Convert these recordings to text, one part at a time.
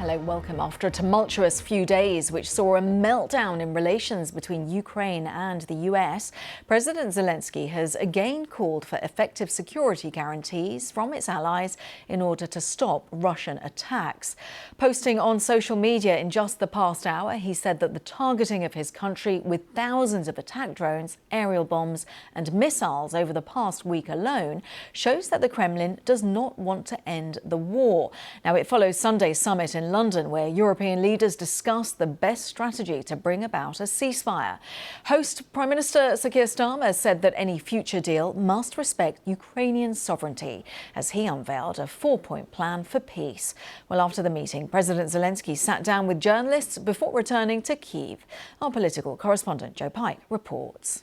Hello, welcome. After a tumultuous few days which saw a meltdown in relations between Ukraine and the US, President Zelensky has again called for effective security guarantees from its allies in order to stop Russian attacks. Posting on social media in just the past hour, he said that the targeting of his country with thousands of attack drones, aerial bombs and missiles over the past week alone shows that the Kremlin does not want to end the war. Now, it follows Sunday's summit in London, where European leaders discussed the best strategy to bring about a ceasefire. Host Prime Minister Keir Starmer said that any future deal must respect Ukrainian sovereignty, as he unveiled a four-point plan for peace. Well, after the meeting, President Zelensky sat down with journalists before returning to Kyiv. Our political correspondent Joe Pike reports.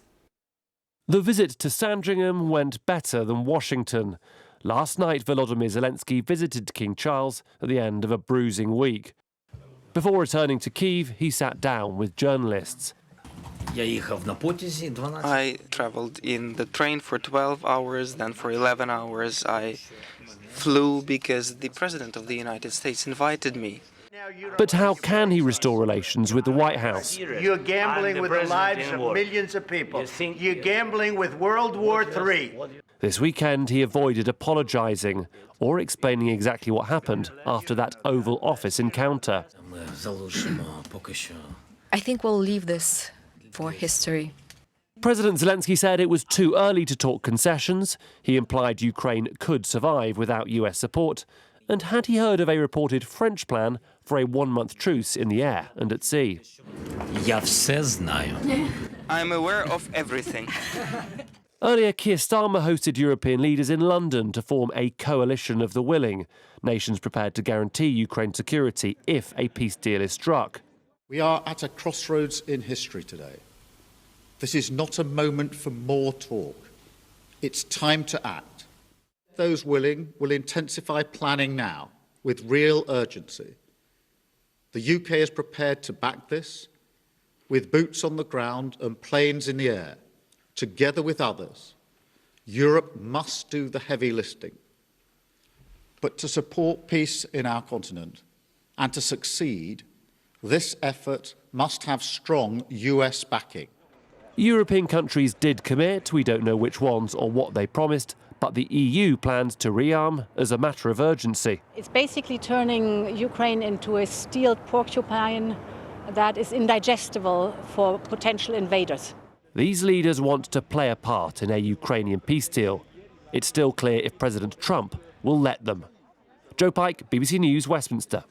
The visit to Sandringham went better than Washington. Last night, Volodymyr Zelensky visited King Charles at the end of a bruising week. Before returning to Kyiv, he sat down with journalists. I travelled in the train for 12 hours, then for 11 hours I flew because the President of the United States invited me. But how can he restore relations with the White House? You're gambling with the lives of millions of people. You're gambling with World War III. This weekend, he avoided apologising or explaining exactly what happened after that Oval Office encounter. I think we'll leave this for history. President Zelensky said it was too early to talk concessions. He implied Ukraine could survive without US support. And had he heard of a reported French plan for a one-month truce in the air and at sea? I'm aware of everything. Earlier, Keir Starmer hosted European leaders in London to form a coalition of the willing, nations prepared to guarantee Ukraine security if a peace deal is struck. We are at a crossroads in history today. This is not a moment for more talk. It's time to act. Those willing will intensify planning now with real urgency. The UK is prepared to back this with boots on the ground and planes in the air. Together with others, Europe must do the heavy lifting. But to support peace in our continent and to succeed, this effort must have strong US backing. European countries did commit, we don't know which ones or what they promised, but the EU plans to rearm as a matter of urgency. It's basically turning Ukraine into a steeled porcupine that is indigestible for potential invaders. These leaders want to play a part in a Ukrainian peace deal. It's still clear if President Trump will let them. Joe Pike, BBC News, Westminster.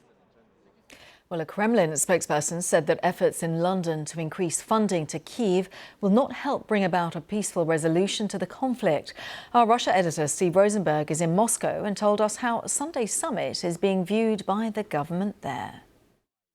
Well, a Kremlin spokesperson said that efforts in London to increase funding to Kyiv will not help bring about a peaceful resolution to the conflict. Our Russia editor Steve Rosenberg is in Moscow and told us how Sunday's summit is being viewed by the government there.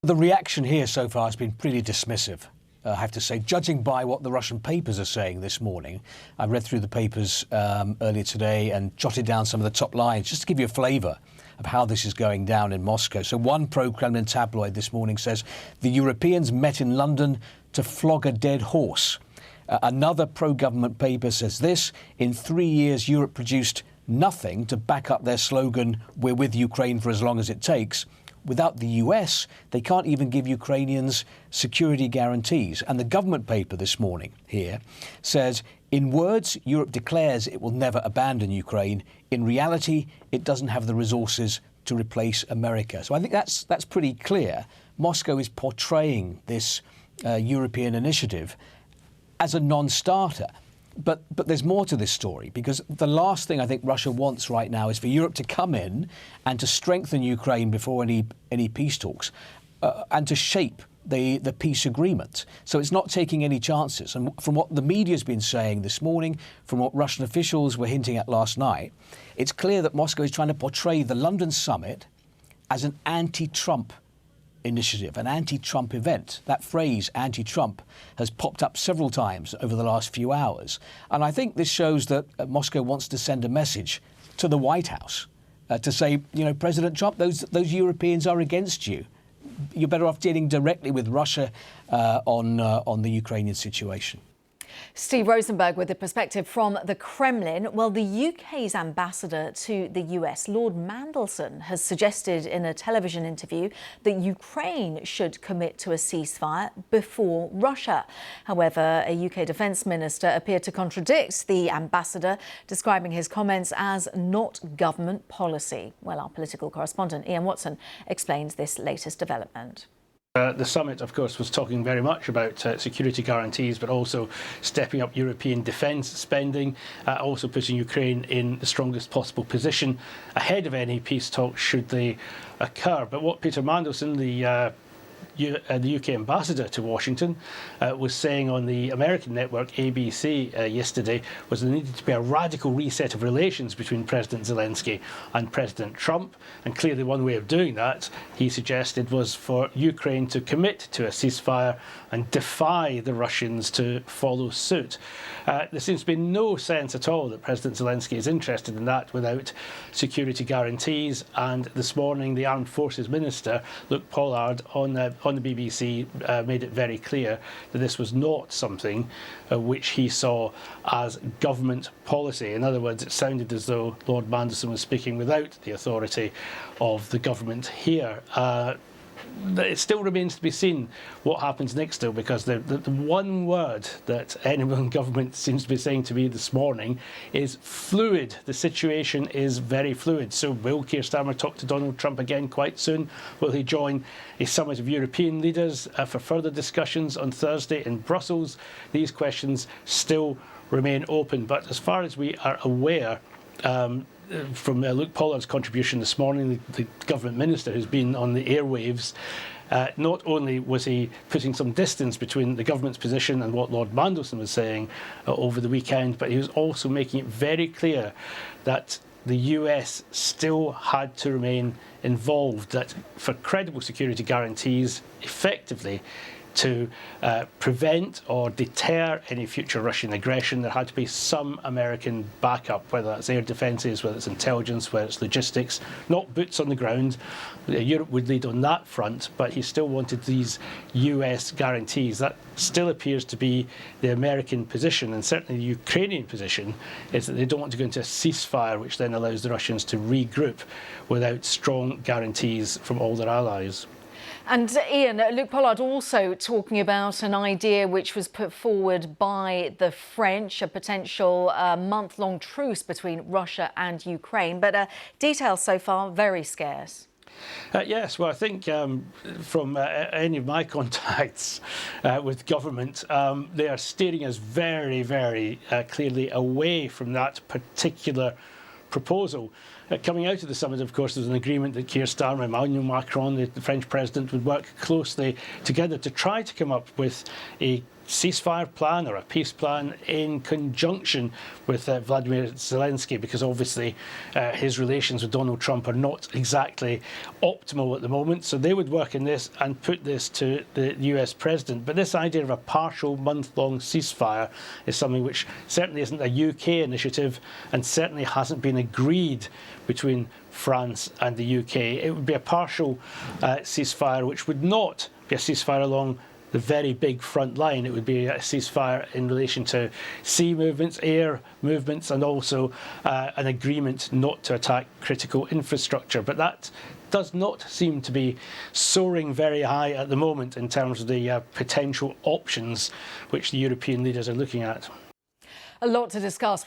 The reaction here so far has been pretty dismissive, I have to say, judging by what the Russian papers are saying this morning. I read through the papers earlier today and jotted down some of the top lines just to give you a flavour of how this is going down in Moscow. So one pro-Kremlin tabloid this morning says the Europeans met in London to flog a dead horse. Another pro-government paper says this: in 3 years Europe produced nothing to back up their slogan, "We're with Ukraine for as long as it takes." Without the US, they can't even give Ukrainians security guarantees. And the government paper this morning here says, in words, Europe declares it will never abandon Ukraine. In reality, it doesn't have the resources to replace America. So I think that's pretty clear. Moscow is portraying this European initiative as a non-starter. But there's more to this story, because the last thing I think Russia wants right now is for Europe to come in and to strengthen Ukraine before any peace talks and to shape the peace agreement. So it's not taking any chances. And from what the media's been saying this morning, from what Russian officials were hinting at last night, it's clear that Moscow is trying to portray the London summit as an anti-Trump initiative, an anti-Trump event. That phrase, anti-Trump, has popped up several times over the last few hours. And I think this shows that Moscow wants to send a message to the White House to say, you know, President Trump, those Europeans are against you. You're better off dealing directly with Russia on the Ukrainian situation. Steve Rosenberg with the perspective from the Kremlin. Well, the UK's ambassador to the US, Lord Mandelson, has suggested in a television interview that Ukraine should commit to a ceasefire before Russia. However, a UK defence minister appeared to contradict the ambassador, describing his comments as not government policy. Well, our political correspondent Ian Watson explains this latest development. The summit, of course, was talking very much about security guarantees, but also stepping up European defence spending, also putting Ukraine in the strongest possible position ahead of any peace talks should they occur. But what Peter Mandelson, the UK ambassador to Washington, was saying on the American network ABC yesterday was there needed to be a radical reset of relations between President Zelensky and President Trump. And clearly one way of doing that, he suggested, was for Ukraine to commit to a ceasefire and defy the Russians to follow suit. There seems to be no sense at all that President Zelensky is interested in that without security guarantees. And this morning, the Armed Forces Minister, Luke Pollard, on the BBC made it very clear that this was not something which he saw as government policy. In other words, it sounded as though Lord Mandelson was speaking without the authority of the government here. It still remains to be seen what happens next, though, because the one word that anyone in government seems to be saying to me this morning is fluid. The situation is very fluid. So will Keir Starmer talk to Donald Trump again quite soon? Will he join a summit of European leaders for further discussions on Thursday in Brussels? These questions still remain open. But as far as we are aware, from Luke Pollard's contribution this morning, the government minister who's been on the airwaves, not only was he putting some distance between the government's position and what Lord Mandelson was saying over the weekend, but he was also making it very clear that the US still had to remain involved, that for credible security guarantees effectively to prevent or deter any future Russian aggression, there had to be some American backup, whether that's air defences, whether it's intelligence, whether it's logistics, not boots on the ground. Europe would lead on that front, but he still wanted these US guarantees. That still appears to be the American position, and certainly the Ukrainian position is that they don't want to go into a ceasefire, which then allows the Russians to regroup without strong guarantees from all their allies. And Ian, Luke Pollard also talking about an idea which was put forward by the French, a potential month-long truce between Russia and Ukraine. But details so far very scarce. Yes, well, I think from any of my contacts with government, they are steering us very, very clearly away from that particular proposal. Coming out of the summit, of course, there was an agreement that Keir Starmer, Emmanuel Macron, the French president, would work closely together to try to come up with a ceasefire plan or a peace plan in conjunction with Volodymyr Zelensky, because obviously his relations with Donald Trump are not exactly optimal at the moment. So they would work in this and put this to the US president. But this idea of a partial month-long ceasefire is something which certainly isn't a UK initiative and certainly hasn't been agreed between France and the UK. It would be a partial ceasefire, which would not be a ceasefire along the very big front line. It would be a ceasefire in relation to sea movements, air movements, and also an agreement not to attack critical infrastructure. But that does not seem to be soaring very high at the moment in terms of the potential options which the European leaders are looking at. A lot to discuss.